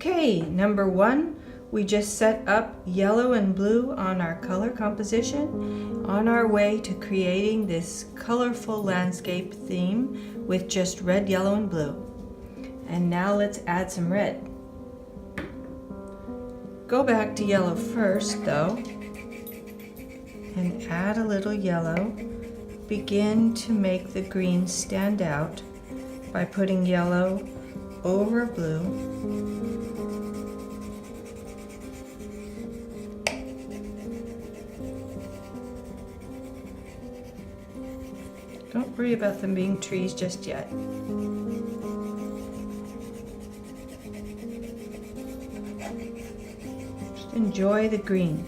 Okay, number 1, we just set up yellow and blue on our color composition on our way to creating this colorful landscape theme with just red, yellow, and blue. And now let's add some red. Go back to yellow first though and add a little yellow. Begin to make the green stand out by putting yellow over blue. Don't worry about them being trees just yet. Just enjoy the green.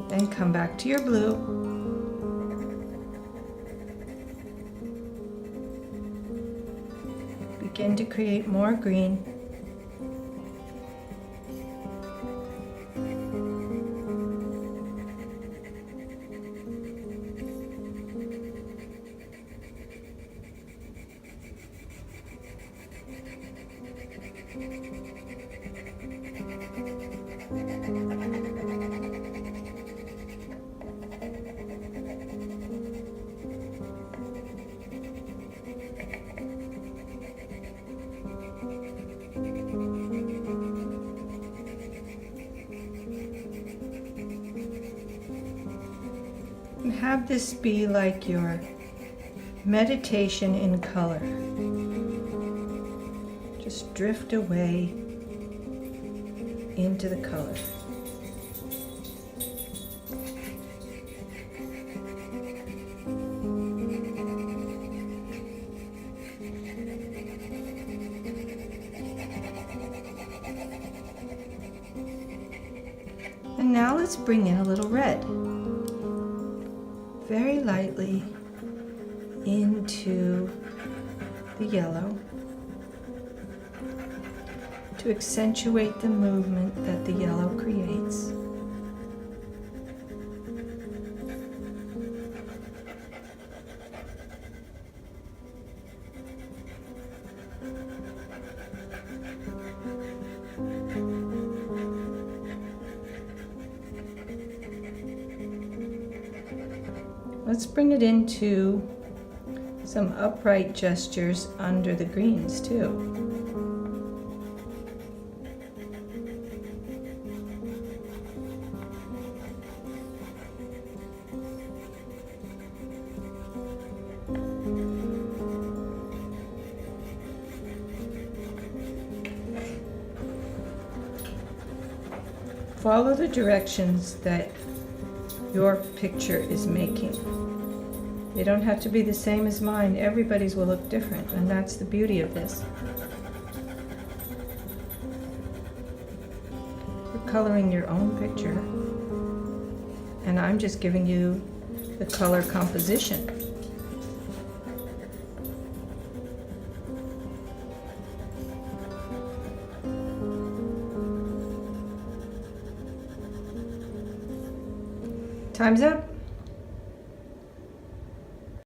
Then come back to your blue. Begin to create more green. And have this be like your meditation in color. Just drift away into the color. And now let's bring in a little red. Very lightly into the yellow to accentuate the movement that the yellow creates. Let's bring it into some upright gestures under the greens too. Follow the directions that your picture is making. They don't have to be the same as mine. Everybody's will look different, and that's the beauty of this. You're coloring your own picture, and I'm just giving you the color composition. Time's up.